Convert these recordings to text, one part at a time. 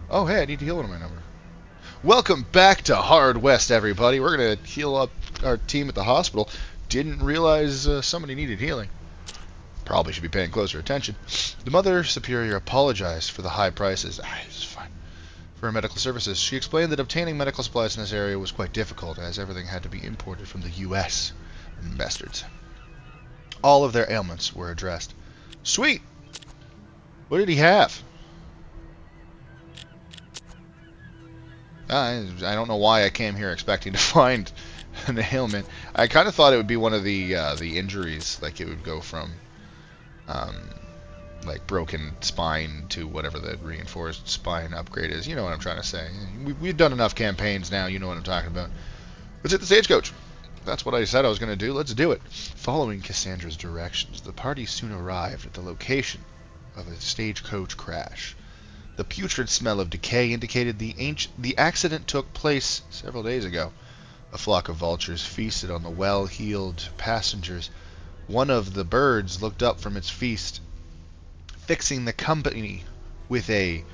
Oh, hey, I need to heal one of my number. Welcome back to Hard West, everybody. We're going to heal up our team at the hospital. Didn't realize somebody needed healing. Probably should be paying closer attention. The Mother Superior apologized for the high prices. It's fine. For her medical services. She explained that obtaining medical supplies in this area was quite difficult, as everything had to be imported from the U.S. Bastards. All of their ailments were addressed. Sweet! What did he have? I don't know why I came here expecting to find an ailment. I kind of thought it would be one of the injuries, like it would go from um, like broken spine to whatever the reinforced spine upgrade is. You know what I'm trying to say. We've done enough campaigns now. You know what I'm talking about. Let's hit the stagecoach. That's what I said I was going to do. Let's do it. Following Cassandra's directions, the party soon arrived at the location of a stagecoach crash. The putrid smell of decay indicated the accident took place several days ago. A flock of vultures feasted on the well-heeled passengers. One of the birds looked up from its feast, fixing the company with a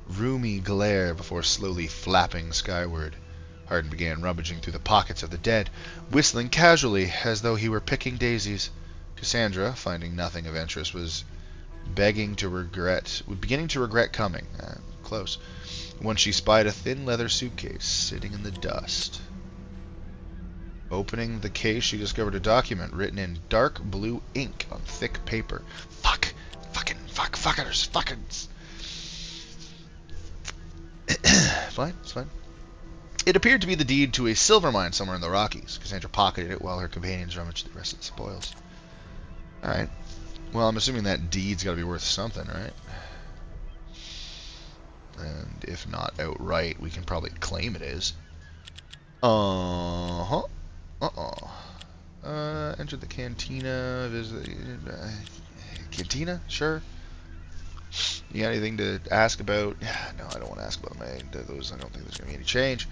rheumy glare before slowly flapping skyward. Hardin began rummaging through the pockets of the dead, whistling casually as though he were picking daisies. Cassandra, finding nothing of interest, was beginning to regret coming. Close. When she spied a thin leather suitcase sitting in the dust. Opening the case, she discovered a document written in dark blue ink on thick paper. Fuck. Fuckers. Fine, it's fine. It appeared to be the deed to a silver mine somewhere in the Rockies. Cassandra pocketed it while her companions rummaged the rest of the spoils. Alright. Well, I'm assuming that deed's got to be worth something, right? And if not outright, we can probably claim it is. Enter the cantina. Visit cantina? Sure. You got anything to ask about? No, I don't want to ask about those. I don't think there's going to be any change.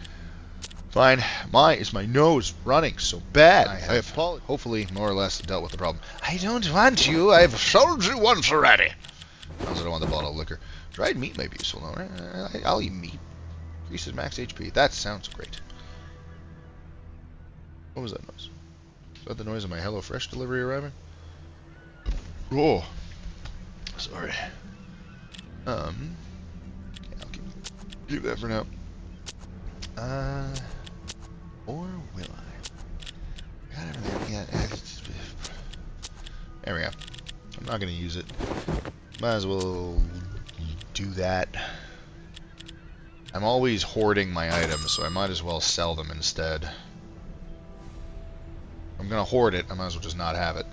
Fine. Is my nose running so bad? I have hopefully more or less dealt with the problem. I don't want you. I've sold you once already. I also don't want the bottle of liquor. Dried meat may be useful, though, right? I'll eat meat. Increases max HP. That sounds great. What was that noise? Is that the noise of my HelloFresh delivery arriving? Oh. Sorry. Yeah, I'll keep that for now. Or will I? Got everything yet. There we go. I'm not going to use it. Might as well do that. I'm always hoarding my items, so I might as well sell them instead. I'm going to hoard it. I might as well just not have it.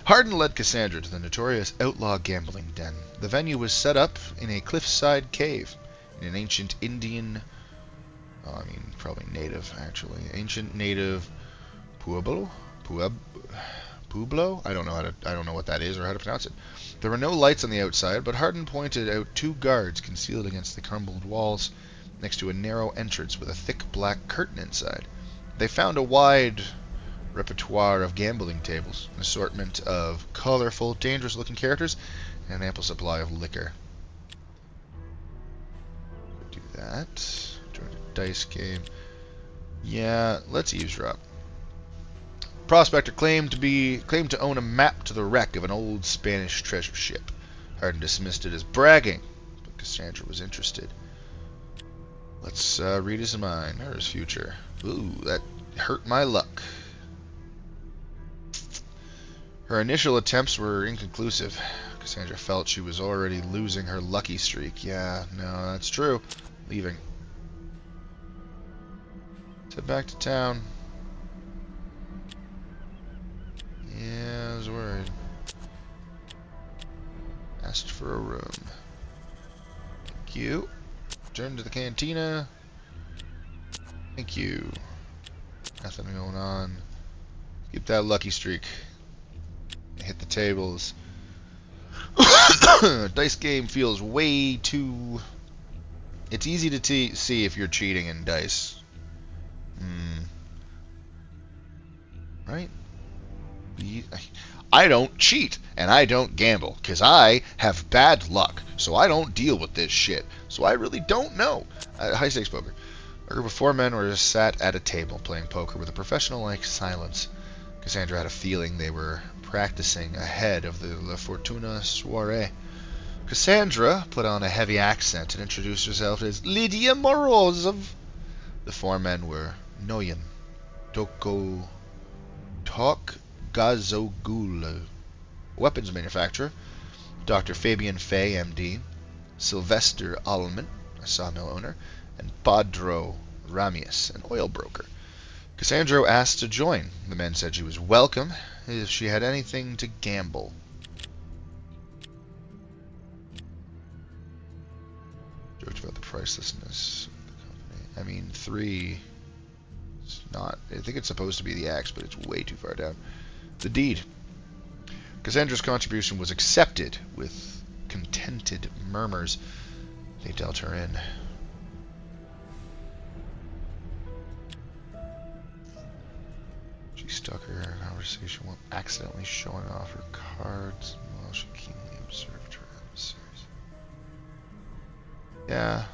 Hardin led Cassandra to the notorious outlaw gambling den. The venue was set up in a cliffside cave in an ancient Indian... probably native, actually. Ancient native pueblo? Pueblo? I don't know what that is or how to pronounce it. There were no lights on the outside, but Hardin pointed out two guards concealed against the crumbled walls next to a narrow entrance with a thick black curtain inside. They found a wide repertoire of gambling tables, an assortment of colorful, dangerous-looking characters, and an ample supply of liquor. Do that. Join a dice game. Yeah, let's eavesdrop. Prospector claimed to own a map to the wreck of an old Spanish treasure ship. Hardin dismissed it as bragging, but Cassandra was interested. Let's read his mind or his future. Ooh, that hurt my luck. Her initial attempts were inconclusive. Cassandra felt she was already losing her lucky streak. Yeah, no, that's true. Leaving. Head back to town. Yeah, I was worried. Asked for a room. Thank you. Return to the cantina. Thank you. Nothing going on. Keep that lucky streak. Hit the tables. Dice game feels way too... It's easy to see if you're cheating in dice. Right? I don't cheat, and I don't gamble, 'cause I have bad luck, so I don't deal with this shit. So I really don't know. High stakes poker. A group of 4 men were sat at a table playing poker with a professional-like silence. Cassandra had a feeling they were practicing ahead of the La Fortuna soiree. Cassandra put on a heavy accent and introduced herself as Lydia Morozov. The 4 men were Noyan, Toko, Tok Gazogul, a weapons manufacturer, Dr. Fabian Fay, MD, Sylvester Allman, a sawmill owner, and Padro Ramius, an oil broker. Cassandra asked to join. The men said she was welcome if she had anything to gamble. Joked about the pricelessness of the company. I mean, 3... It's not... I think it's supposed to be the X, but it's way too far down. The deed. Cassandra's contribution was accepted with contented murmurs. They dealt her in. She stuck her conversation while accidentally showing off her cards while she keenly observed her adversaries. Yeah,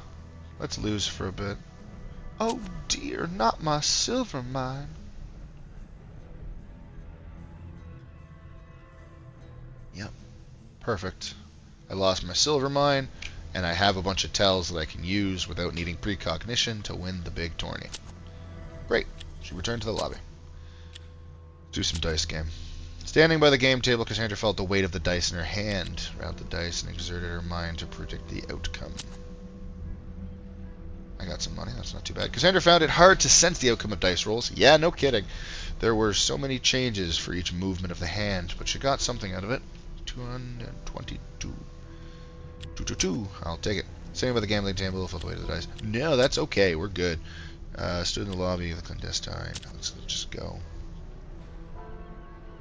let's lose for a bit. Oh dear, not my silver mine. Yep, perfect. I lost my silver mine, and I have a bunch of tells that I can use without needing precognition to win the big tourney. Great. She returned to the lobby. Do some dice game. Standing by the game table, Cassandra felt the weight of the dice in her hand, rolled the dice, and exerted her mind to predict the outcome. I got some money, that's not too bad. Cassandra found it hard to sense the outcome of dice rolls. Yeah, no kidding. There were so many changes for each movement of the hand, but she got something out of it. 222. 222. I'll take it. Standing by the gambling table, felt the weight of the dice. No, that's okay, we're good. Stood in the lobby of the clandestine. Let's just go.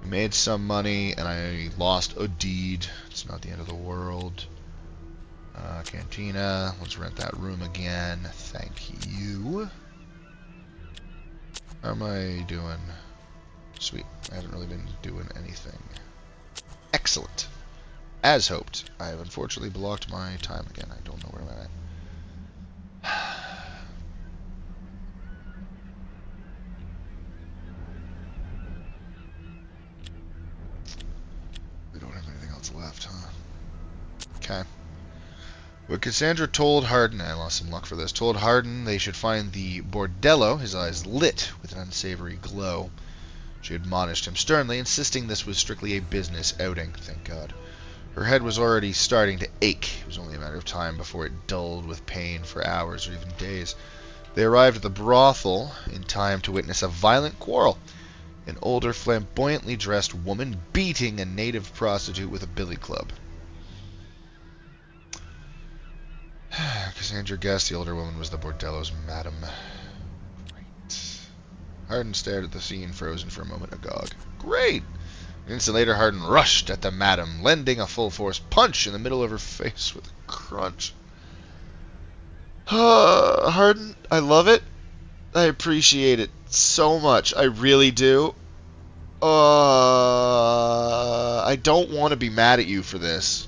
Made some money, and I lost a deed. It's not the end of the world. Cantina. Let's rent that room again. Thank you. How am I doing? Sweet. I haven't really been doing anything. Excellent. As hoped. I have unfortunately blocked my time again. I don't know where I'm at. We don't have anything else left, huh? Okay. But Cassandra told Hardin, I lost some luck for this, told Hardin they should find the bordello, his eyes lit with an unsavory glow. She admonished him sternly, insisting this was strictly a business outing, thank God. Her head was already starting to ache. It was only a matter of time before it dulled with pain for hours or even days. They arrived at the brothel in time to witness a violent quarrel. An older, flamboyantly dressed woman beating a native prostitute with a billy club. Cassandra guessed the older woman was the bordello's madam. Great. Hardin stared at the scene, frozen for a moment, agog. Great! An instant later, Hardin rushed at the madam, lending a full-force punch in the middle of her face with a crunch. Hardin, I love it. I appreciate it so much. I really do. I don't want to be mad at you for this.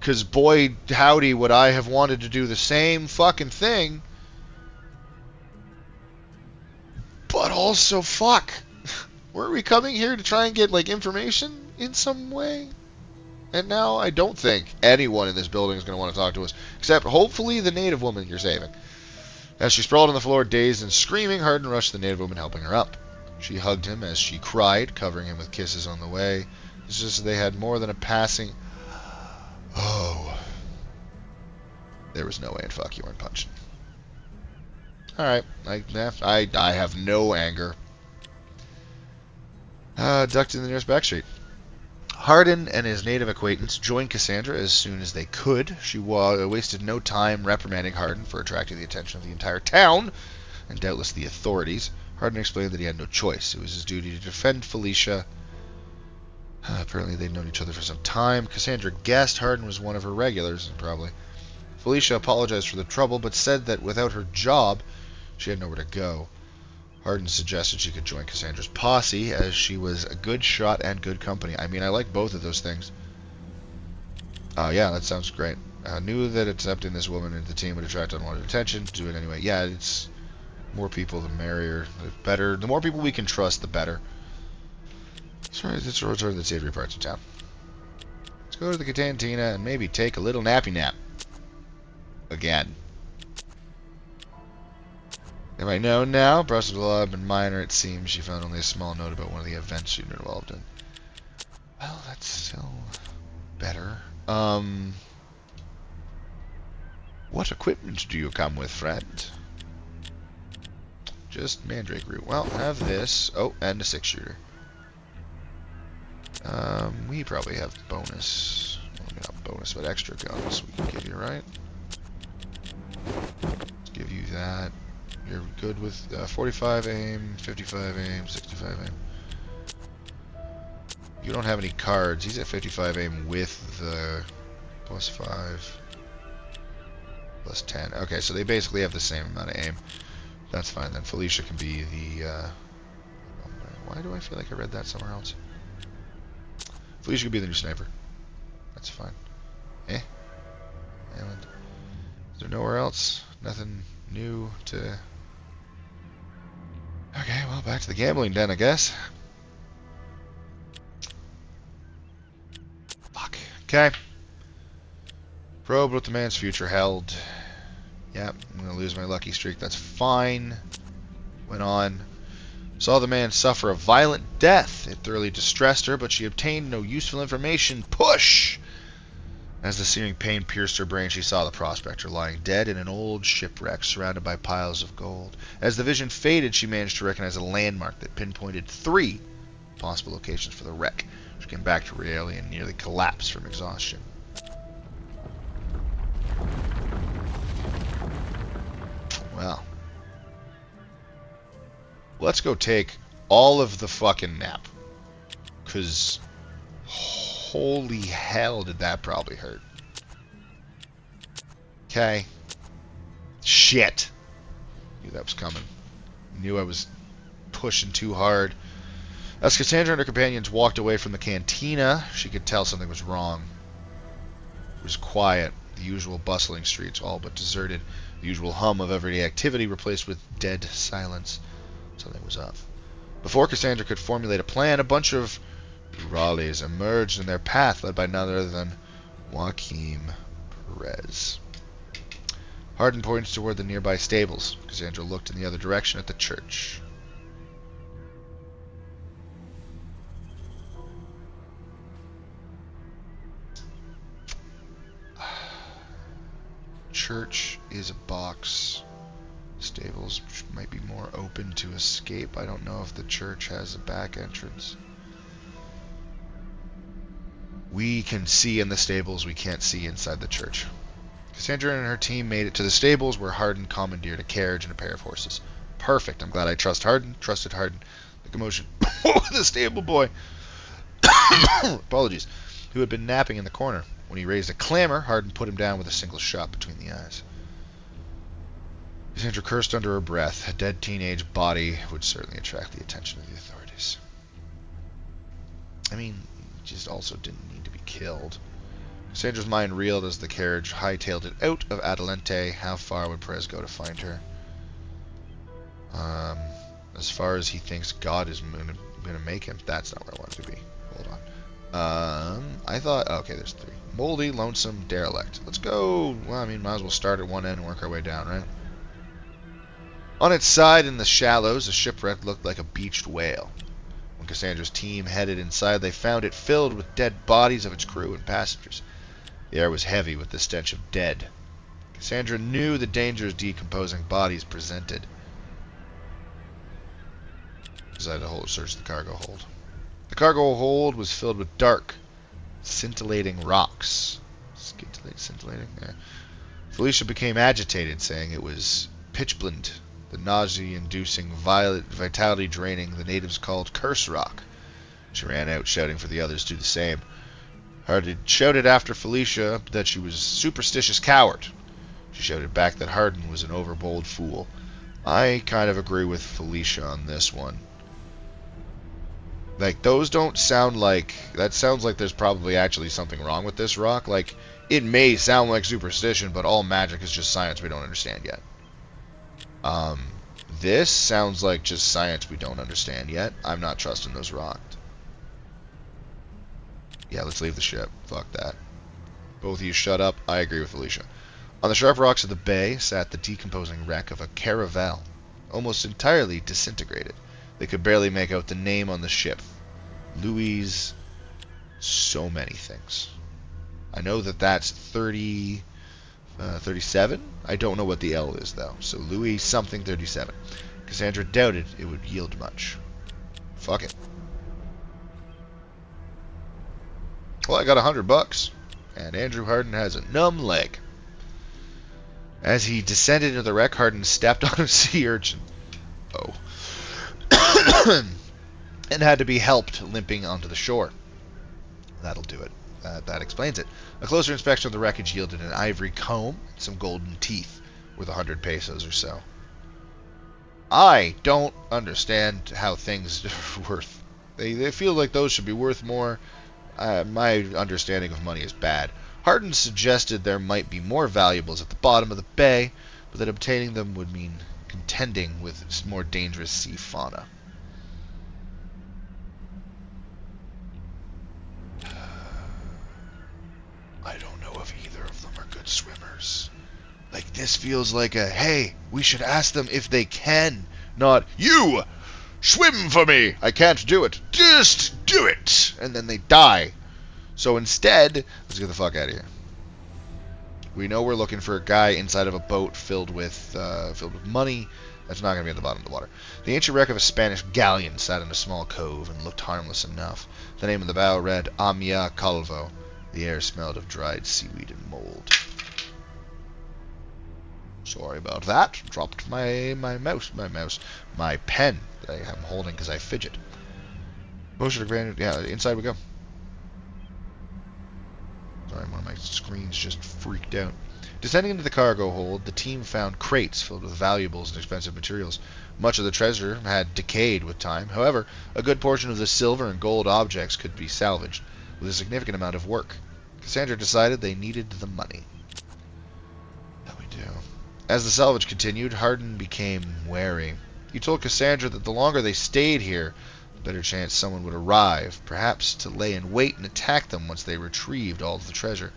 Because boy, howdy, would I have wanted to do the same fucking thing. But also, fuck. Weren't we coming here to try and get, like, information in some way? And now I don't think anyone in this building is going to want to talk to us. Except, hopefully, the native woman you're saving. As she sprawled on the floor, dazed and screaming, Hardin rushed the native woman, helping her up. She hugged him as she cried, covering him with kisses on the way. It's just they had more than a passing... Oh. There was no way in fuck you weren't punching. Alright. I have no anger. Ducked in the nearest back street. Hardin and his native acquaintance joined Cassandra as soon as they could. She wasted no time reprimanding Hardin for attracting the attention of the entire town, and doubtless the authorities. Hardin explained that he had no choice. It was his duty to defend Felicia. Apparently they'd known each other for some time. Cassandra guessed Hardin was one of her regulars, probably. Felicia apologized for the trouble, but said that without her job, she had nowhere to go. Hardin suggested she could join Cassandra's posse, as she was a good shot and good company. I mean, I like both of those things. Yeah, that sounds great. Knew that accepting this woman into the team would attract unwanted attention. Do it anyway. Yeah, it's more people, the merrier, the better. The more people we can trust, the better. Sorry, let's return to the savory parts of town. Let's go to the cantina and maybe take a little nappy nap. Again. Am I known now? Brushed the law and minor, it seems. She found only a small note about one of the events she'd been involved in. Well, that's still better. What equipment do you come with, friend? Just mandrake root. Well, have this. Oh, and a 6-shooter. We probably have bonus. Well, maybe not bonus, but extra guns we can give you, right? Let's give you that. You're good with 45 aim, 55 aim, 65 aim. You don't have any cards. He's at 55 aim with the plus 5, plus 10. Okay, so they basically have the same amount of aim. That's fine then. Felicia can be the... why do I feel like I read that somewhere else? Felicia can be the new sniper. That's fine. Eh? And is there nowhere else? Nothing new to... Okay, well, back to the gambling den, I guess. Fuck. Okay. Probed what the man's future held. Yep, I'm going to lose my lucky streak. That's fine. Went on. Saw the man suffer a violent death. It thoroughly distressed her, but she obtained no useful information. Push! As the searing pain pierced her brain, she saw the prospector lying dead in an old shipwreck surrounded by piles of gold. As the vision faded, she managed to recognize a landmark that pinpointed 3 possible locations for the wreck. She came back to reality and nearly collapsed from exhaustion. Well, let's go take all of the fucking nap. Because holy hell did that probably hurt. Okay. Shit. Knew that was coming. Knew I was pushing too hard. As Cassandra and her companions walked away from the cantina, she could tell something was wrong. It was quiet. The usual bustling streets all but deserted. The usual hum of everyday activity replaced with dead silence. Something was up. Before Cassandra could formulate a plan, a bunch of Raleighs emerged in their path, led by none other than Joaquim Perez. Hardin pointed toward the nearby stables. Cassandra looked in the other direction at the church. Church is a box. Stables might be more open to escape. I don't know if the church has a back entrance. We can see in the stables, we can't see inside the church. Cassandra and her team made it to the stables where Hardin commandeered a carriage and a pair of horses. Perfect. I'm glad I trusted Hardin. The commotion. The stable boy. Apologies. Who had been napping in the corner. When he raised a clamor, Hardin put him down with a single shot between the eyes. Cassandra cursed under her breath. A dead teenage body would certainly attract the attention of the authorities. I mean, he just also didn't need to be killed. Cassandra's mind reeled as the carriage hightailed it out of Adelante. How far would Perez go to find her? As far as he thinks God is going to make him. That's not where I want it to be. Hold on. I thought... Okay, there's 3. Moldy, lonesome, derelict. Let's go... Well, I mean, might as well start at one end and work our way down, right? On its side in the shallows, the shipwreck looked like a beached whale. When Cassandra's team headed inside, they found it filled with dead bodies of its crew and passengers. The air was heavy with the stench of dead. Cassandra knew the dangers decomposing bodies presented. Decided to search the cargo hold. The cargo hold was filled with dark, scintillating rocks. Scintillating? Yeah. Felicia became agitated, saying it was pitchblende, the nausea-inducing, vitality-draining the natives called curse rock. She ran out, shouting for the others to do the same. Hardin shouted after Felicia that she was a superstitious coward. She shouted back that Hardin was an overbold fool. I kind of agree with Felicia on this one. Like, those don't sound like... That sounds like there's probably actually something wrong with this rock. Like, it may sound like superstition, but all magic is just science we don't understand yet. This sounds like just science we don't understand yet. I'm not trusting those rocks. Yeah, let's leave the ship. Fuck that. Both of you shut up. I agree with Felicia. On the sharp rocks of the bay sat the decomposing wreck of a caravel, almost entirely disintegrated. They could barely make out the name on the ship. Louis... so many things. I know that that's 37? I don't know what the L is, though. So Louis something 37. Cassandra doubted it would yield much. Fuck it. Well, I got $100, and Andrew Harden has a numb leg. As he descended into the wreck, Harden stepped on a sea urchin. Oh. And had to be helped limping onto the shore. That'll do it. That explains it. A closer inspection of the wreckage yielded an ivory comb and some golden teeth, worth 100 pesos or so. I don't understand how things are worth. They feel like those should be worth more. My understanding of money is bad. Harden suggested there might be more valuables at the bottom of the bay, but that obtaining them would mean contending with more dangerous sea fauna. I don't know if either of them are good swimmers. Like, this feels like a, hey, we should ask them if they can, not, you, swim for me. I can't do it. Just do it. And then they die. So instead, let's get the fuck out of here. We know we're looking for a guy inside of a boat filled with money. That's not going to be at the bottom of the water. The ancient wreck of a Spanish galleon sat in a small cove and looked harmless enough. The name of the bow read Amia Calvo. The air smelled of dried seaweed and mold. Sorry about that. Dropped my pen that I am holding because I fidget. Motion to granted. Yeah, inside we go. Sorry, one of my screens just freaked out. Descending into the cargo hold, the team found crates filled with valuables and expensive materials. Much of the treasure had decayed with time. However, a good portion of the silver and gold objects could be salvaged with a significant amount of work. Cassandra decided they needed the money. That we do. As the salvage continued, Harden became wary. He told Cassandra that the longer they stayed here, the better chance someone would arrive, perhaps to lay in wait and attack them once they retrieved all of the treasure.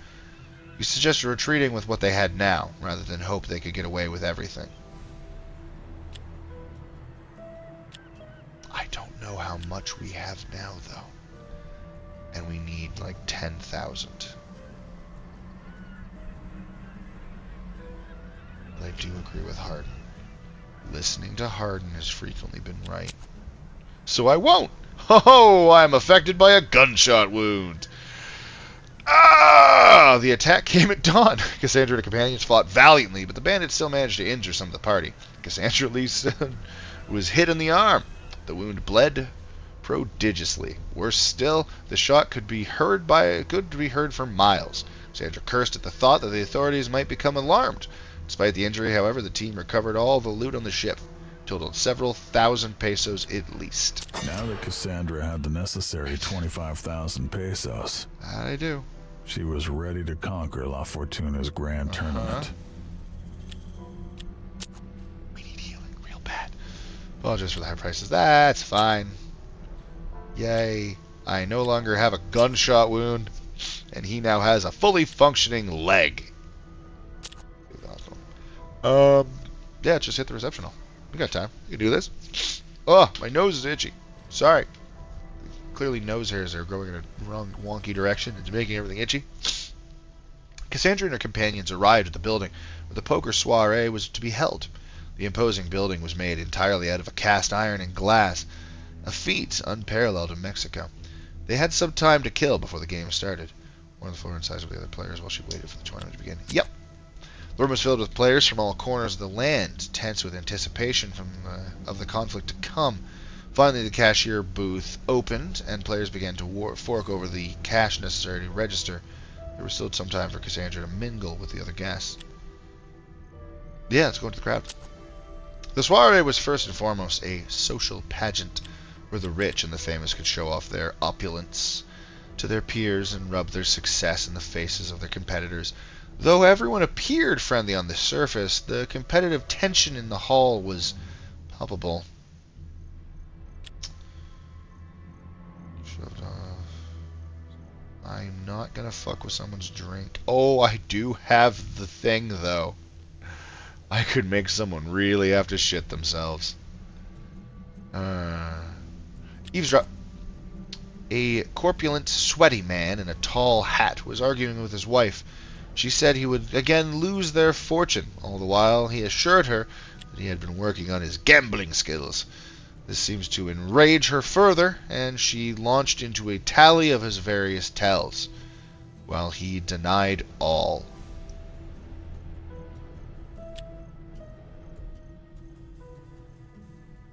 He suggested retreating with what they had now, rather than hope they could get away with everything. I don't know how much we have now, though. And we need like 10,000. But I do agree with Harden. Listening to Harden has frequently been right. So I won't! Oh, I'm affected by a gunshot wound. Ah! The attack came at dawn. Cassandra and her companions fought valiantly, but the bandits still managed to injure some of the party. Cassandra at least was hit in the arm. The wound bled prodigiously. Worse still, the shot could be heard for miles. Cassandra cursed at the thought that the authorities might become alarmed. Despite the injury, however, the team recovered all the loot on the ship. Totaled several thousand pesos at least. Now that Cassandra had the necessary 25,000 pesos, that I do. She was ready to conquer La Fortuna's grand tournament. We need healing real bad. Apologize for the high prices. That's fine. Yay. I no longer have a gunshot wound, and he now has a fully functioning leg. Yeah, just hit the reception hall. We got time. We can do this. Oh, my nose is itchy. Sorry. Clearly nose hairs are growing in a wrong, wonky direction. It's making everything itchy. Cassandra and her companions arrived at the building where the poker soiree was to be held. The imposing building was made entirely out of a cast iron and glass, a feat unparalleled in Mexico. They had some time to kill before the game started. One of the floor inside with the other players while she waited for the tournament to begin. Yep. The room was filled with players from all corners of the land, tense with anticipation of the conflict to come. Finally, the cashier booth opened, and players began to fork over the cash necessary to register. There was still some time for Cassandra to mingle with the other guests. Yeah, let's go into the crowd. The soiree was first and foremost a social pageant where the rich and the famous could show off their opulence to their peers and rub their success in the faces of their competitors. Though everyone appeared friendly on the surface, the competitive tension in the hall was palpable. I'm not gonna fuck with someone's drink. Oh, I do have the thing, though. I could make someone really have to shit themselves. Eavesdrop. A corpulent, sweaty man in a tall hat was arguing with his wife. She said he would again lose their fortune. All the while, he assured her that he had been working on his gambling skills. This seems to enrage her further, and she launched into a tally of his various tells, while he denied all.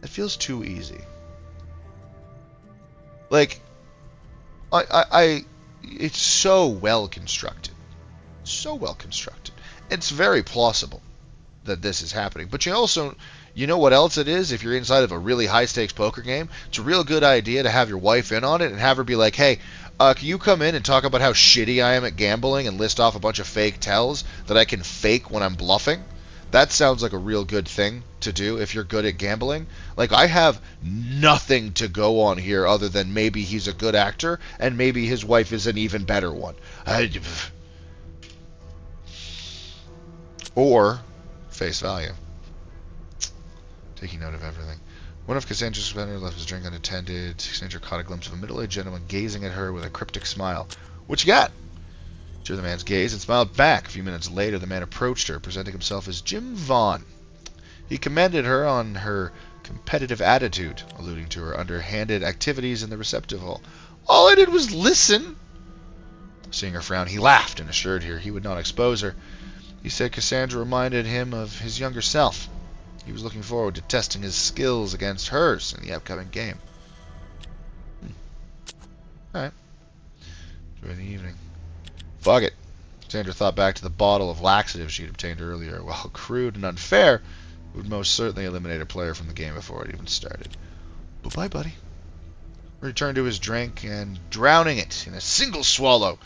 It feels too easy. Like, it's so well constructed. So well constructed. It's very plausible that this is happening. But you know what else it is? If you're inside of a really high-stakes poker game, it's a real good idea to have your wife in on it and have her be like, hey, can you come in and talk about how shitty I am at gambling and list off a bunch of fake tells that I can fake when I'm bluffing? That sounds like a real good thing to do if you're good at gambling. Like, I have nothing to go on here other than maybe he's a good actor and maybe his wife is an even better one. Or face value. Taking note of everything. One of Cassandra's competitors left his drink unattended. Cassandra caught a glimpse of a middle-aged gentleman gazing at her with a cryptic smile. What you got? She heard the man's gaze and smiled back. A few minutes later, the man approached her, presenting himself as Jim Vaughn. He commended her on her competitive attitude, alluding to her underhanded activities in the receptive hall. All I did was listen. Seeing her frown, he laughed and assured her he would not expose her. He said Cassandra reminded him of his younger self. He was looking forward to testing his skills against hers in the upcoming game. Alright. Enjoy the evening. Fuck it. Cassandra thought back to the bottle of laxative she'd obtained earlier. While crude and unfair, it would most certainly eliminate a player from the game before it even started. Bye-bye, buddy. Returned to his drink and drowning it in a single swallow.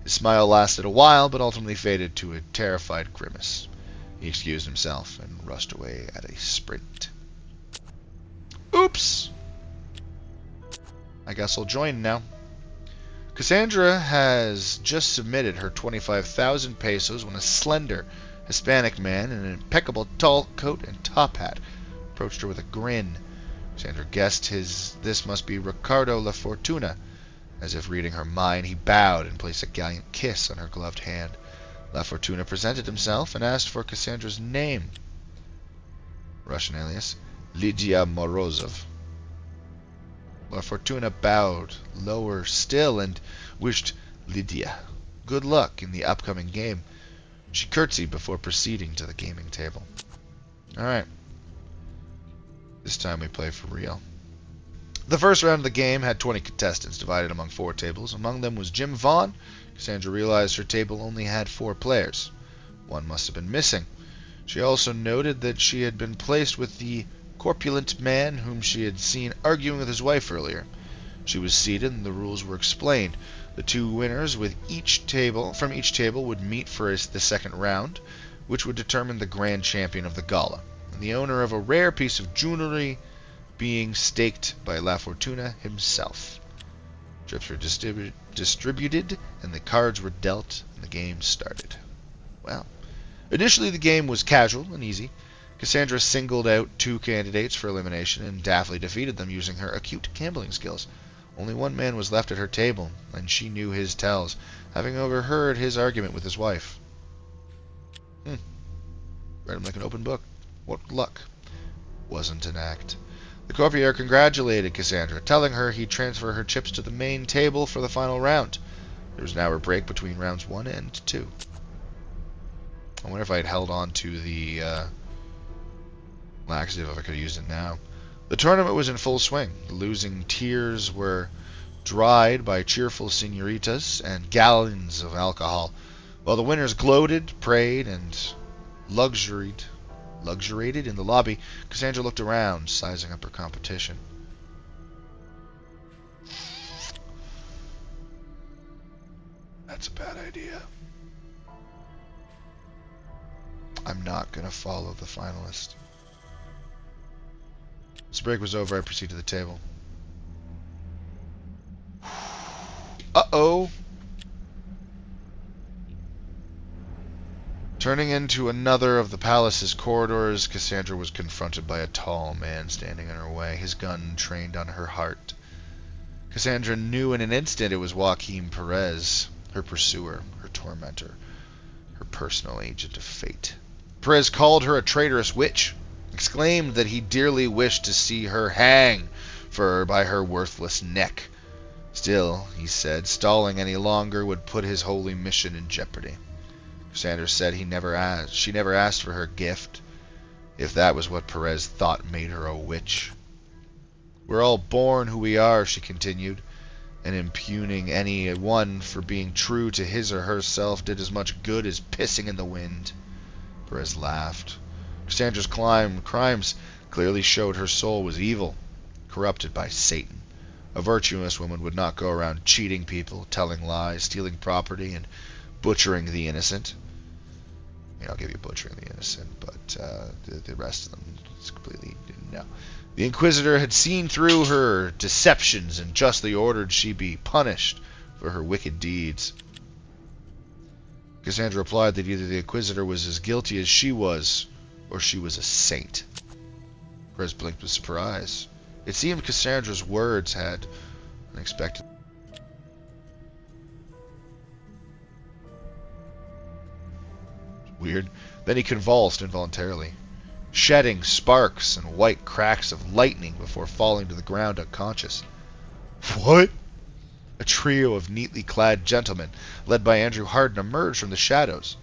His smile lasted a while, but ultimately faded to a terrified grimace. He excused himself and rushed away at a sprint. Oops! I guess I'll join now. Cassandra has just submitted her 25,000 pesos when a slender Hispanic man in an impeccable tall coat and top hat approached her with a grin. Cassandra guessed this must be Ricardo La Fortuna. As if reading her mind, he bowed and placed a gallant kiss on her gloved hand. La Fortuna presented himself and asked for Cassandra's name. Russian alias, Lydia Morozov. La Fortuna bowed lower still and wished Lydia good luck in the upcoming game. She curtsied before proceeding to the gaming table. Alright. This time we play for real. The first round of the game had 20 contestants divided among 4 tables. Among them was Jim Vaughn. Cassandra realized her table only had 4 players. One must have been missing. She also noted that she had been placed with the corpulent man whom she had seen arguing with his wife earlier. She was seated and the rules were explained. The 2 winners from each table would meet for the second round, which would determine the grand champion of the gala, and the owner of a rare piece of jewelry being staked by La Fortuna himself. Chips were distributed, and the cards were dealt, and the game started. Well, initially the game was casual and easy. Cassandra singled out 2 candidates for elimination and daftly defeated them using her acute gambling skills. Only one man was left at her table, and she knew his tells, having overheard his argument with his wife. Read him like an open book. What luck. Wasn't an act. The courtier congratulated Cassandra, telling her he'd transfer her chips to the main table for the final round. There was an hour break between rounds 1 and 2. I wonder if I had held on to the laxative, if I could have used it now. The tournament was in full swing. The losing tears were dried by cheerful senoritas and gallons of alcohol, while the winners gloated, prayed, and luxuried luxuriated in the lobby, Cassandra looked around, sizing up her competition. That's a bad idea. I'm not going to follow the finalist. As the break was over, I proceeded to the table. Uh-oh. Turning into another of the palace's corridors, Cassandra was confronted by a tall man standing in her way, his gun trained on her heart. Cassandra knew in an instant it was Joaquin Perez, her pursuer, her tormentor, her personal agent of fate. Perez called her a traitorous witch, exclaimed that he dearly wished to see her hang by her worthless neck. Still, he said, stalling any longer would put his holy mission in jeopardy. Cassandra said she never asked for her gift, if that was what Perez thought made her a witch. We're all born who we are, she continued, and impugning any one for being true to his or herself did as much good as pissing in the wind. Perez laughed. Cassandra's crimes clearly showed her soul was evil, corrupted by Satan. A virtuous woman would not go around cheating people, telling lies, stealing property, and butchering the innocent. I mean, I'll give you butchering the innocent, but the rest of them is completely no. The Inquisitor had seen through her deceptions and justly ordered she be punished for her wicked deeds. Cassandra replied that either the Inquisitor was as guilty as she was, or she was a saint. Perez blinked with surprise. It seemed Cassandra's words had unexpected. Weird. Then he convulsed involuntarily, shedding sparks and white cracks of lightning before falling to the ground unconscious. What? A trio of neatly clad gentlemen, led by Andrew Harden, emerged from the shadows.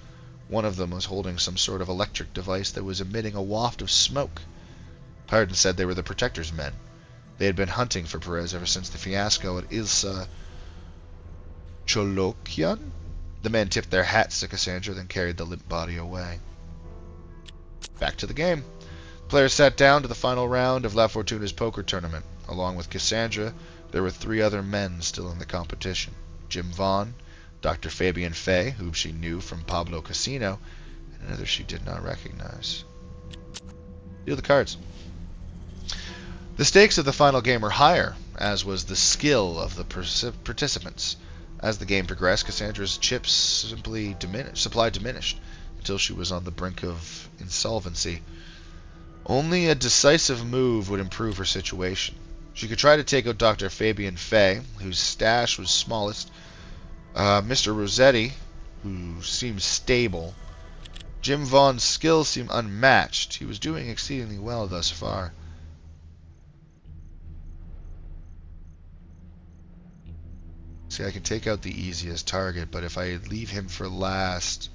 One of them was holding some sort of electric device that was emitting a waft of smoke. Harden said they were the Protector's men. They had been hunting for Perez ever since the fiasco at Ilsa Cholokian. The men tipped their hats to Cassandra, then carried the limp body away. Back to the game. The players sat down to the final round of La Fortuna's poker tournament. Along with Cassandra, there were 3 other men still in the competition. Jim Vaughn, Dr. Fabian Fay, whom she knew from Pablo Casino, and another she did not recognize. Deal the cards. The stakes of the final game were higher, as was the skill of the participants. As the game progressed, Cassandra's chips supply diminished, until she was on the brink of insolvency. Only a decisive move would improve her situation. She could try to take out Dr. Fabian Fay, whose stash was smallest, Mr. Rossetti, who seemed stable. Jim Vaughn's skills seemed unmatched. He was doing exceedingly well thus far. See, I can take out the easiest target, but if I leave him for last...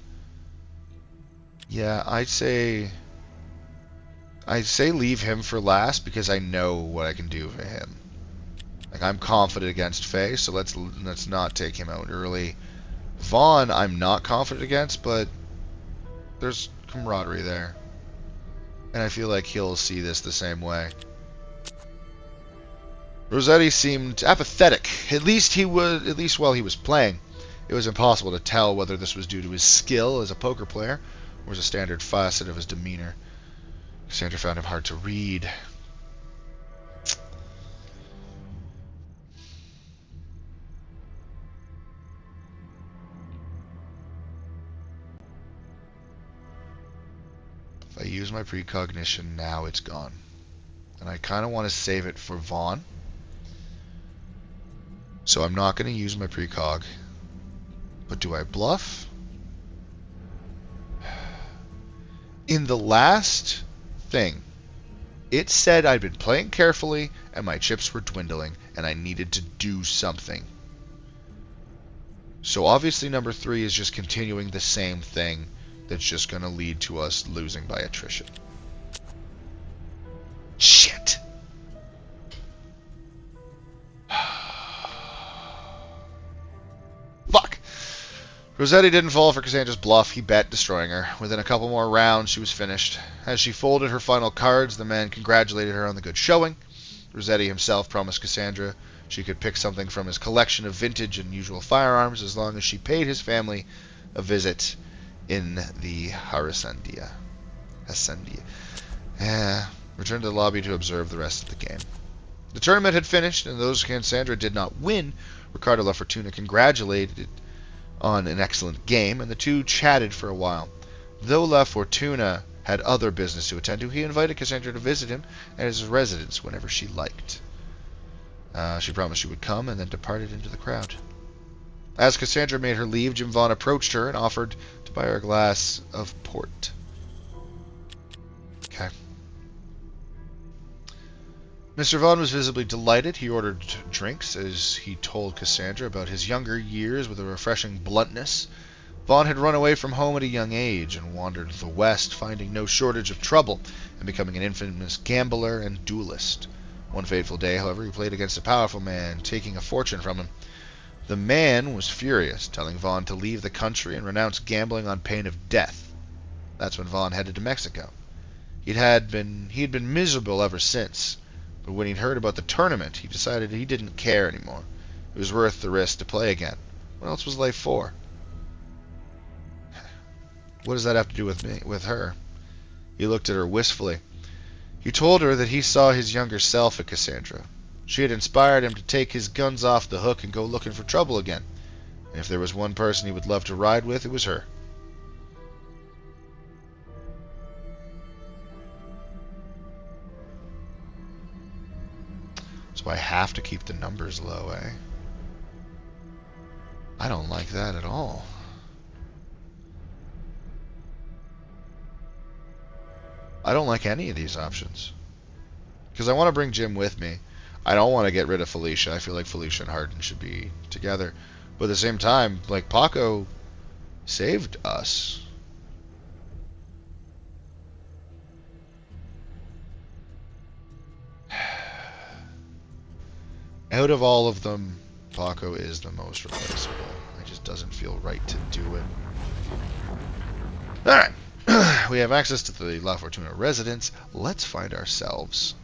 Yeah, I'd say leave him for last because I know what I can do for him. Like, I'm confident against Faye, so let's not take him out early. Vaughn, I'm not confident against, but there's camaraderie there. And I feel like he'll see this the same way. Rossetti seemed apathetic. At least while he was playing. It was impossible to tell whether this was due to his skill as a poker player or was a standard facet of his demeanor. Cassandra found him hard to read. If I use my precognition now, it's gone. And I kind of want to save it for Vaughn. So I'm not going to use my precog. But do I bluff? In the last thing, it said I'd been playing carefully and my chips were dwindling and I needed to do something. So obviously number 3 is just continuing the same thing that's just going to lead to us losing by attrition. Shit! Fuck! Rossetti didn't fall for Cassandra's bluff. He bet, destroying her. Within a couple more rounds, she was finished. As she folded her final cards, the man congratulated her on the good showing. Rossetti himself promised Cassandra she could pick something from his collection of vintage and unusual firearms as long as she paid his family a visit in the Hacienda. Returned to the lobby to observe the rest of the game. The tournament had finished, and though Cassandra did not win, Ricardo La Fortuna congratulated on an excellent game, and the two chatted for a while. Though La Fortuna had other business to attend to, he invited Cassandra to visit him at his residence whenever she liked. She promised she would come, and then departed into the crowd. As Cassandra made her leave, Jim Vaughn approached her and offered to buy her a glass of port. Okay. Mr. Vaughn was visibly delighted. He ordered drinks as he told Cassandra about his younger years with a refreshing bluntness. Vaughn had run away from home at a young age and wandered the West, finding no shortage of trouble and becoming an infamous gambler and duelist. One fateful day, however, he played against a powerful man, taking a fortune from him. The man was furious, telling Vaughn to leave the country and renounce gambling on pain of death. That's when Vaughn headed to Mexico. He had been miserable ever since. But when he'd heard about the tournament, he decided he didn't care anymore. It was worth the risk to play again. What else was life for? What does that have to do with her? He looked at her wistfully. He told her that he saw his younger self at Cassandra. She had inspired him to take his guns off the hook and go looking for trouble again. And if there was one person he would love to ride with, it was her. So I have to keep the numbers low, eh? I don't like that at all. I don't like any of these options. Because I want to bring Jim with me. I don't want to get rid of Felicia. I feel like Felicia and Hardin should be together. But at the same time, like, Paco saved us. Out of all of them, Paco is the most replaceable. It just doesn't feel right to do it. Alright. We have access to the La Fortuna residence. Let's find ourselves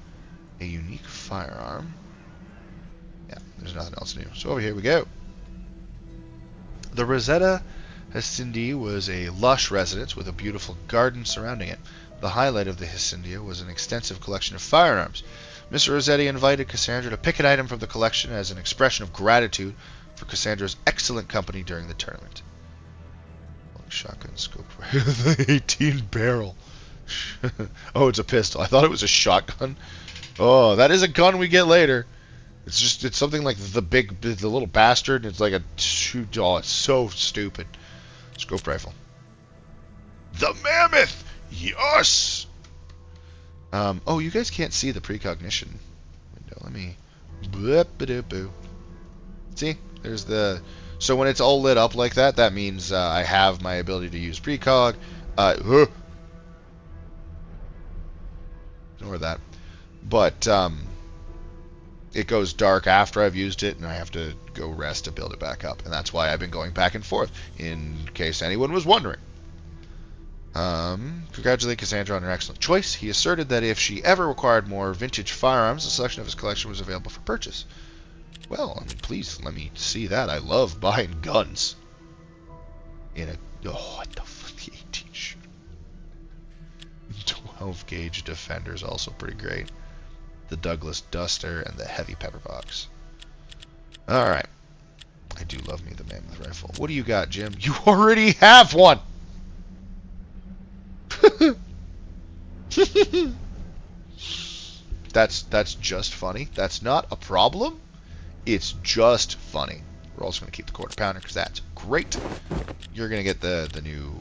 a unique firearm. Yeah, there's nothing else new. So over here we go. The Rosetta Hacienda was a lush residence with a beautiful garden surrounding it. The highlight of the Hacienda was an extensive collection of firearms. Mr. Rossetti invited Cassandra to pick an item from the collection as an expression of gratitude for Cassandra's excellent company during the tournament. Shotgun scope. The 18 barrel. Oh, it's a pistol. I thought it was a shotgun. Oh, that is a gun we get later. It's something like the little bastard. It's like a shoot. Oh, it's so stupid. Scope rifle. The mammoth. Yes. Oh, you guys can't see the precognition window. Let me. See, there's the. So when it's all lit up like that, that means I have my ability to use precog. Ignore that. But it goes dark after I've used it, and I have to go rest to build it back up. And that's why I've been going back and forth, in case anyone was wondering. Congratulate Cassandra on her excellent choice. He asserted that if she ever required more vintage firearms, a selection of his collection was available for purchase. Well, I mean, please let me see that. I love buying guns. What the fuck, the 18 shooter. 12 gauge Defender is also pretty great. The Douglas Duster and the heavy pepper box. Alright. I do love me the mammoth rifle. What do you got, Jim? You already have one! That's just funny. That's not a problem. It's just funny. We're also going to keep the quarter pounder because that's great. You're going to get the new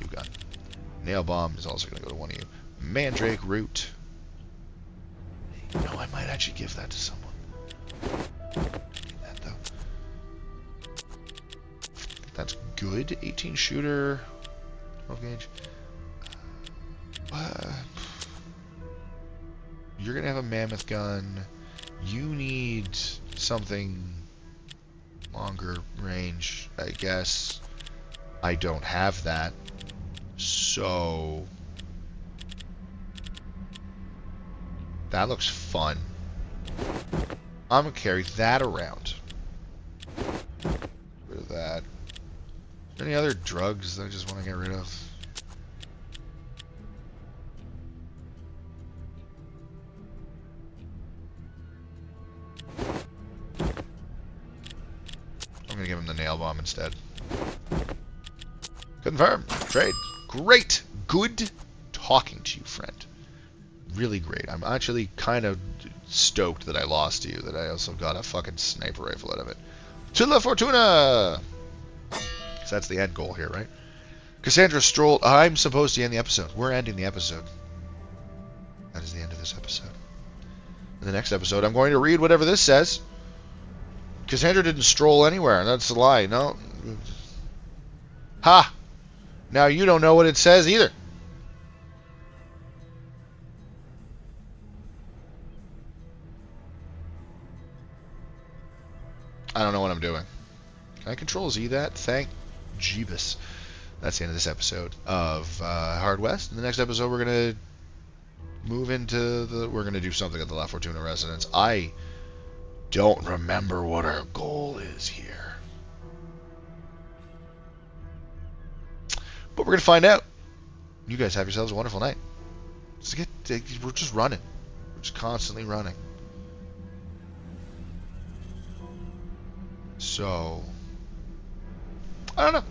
gun. Nail bomb is also going to go to one of you. Mandrake root. No, I might actually give that to someone. Need that though. That's good. 18 shooter. 12 gauge. You're going to have a mammoth gun. You need something longer range, I guess. I don't have that. So that looks fun. I'm going to carry that around. Get rid of that. Any other drugs that I just want to get rid of? I'm going to give him the nail bomb instead. Confirm. Trade. Great. Good talking to you, friend. Really great. I'm actually kind of stoked that I lost to you, that I also got a fucking sniper rifle out of it. To la Fortuna! Because that's the end goal here, right? Cassandra strolled. I'm supposed to end the episode. We're ending the episode. That is the end of this episode. In the next episode, I'm going to read whatever this says. Cassandra didn't stroll anywhere. That's a lie. No. Ha! Now you don't know what it says either. I don't know what I'm doing. Can I control Z that? Thank Jeebus. That's the end of this episode of Hard West. In the next episode, we're going to move into we're going to do something at the La Fortuna residence. I don't remember what our goal is here. But we're going to find out. You guys have yourselves a wonderful night. We're just running. We're just constantly running. So, I don't know.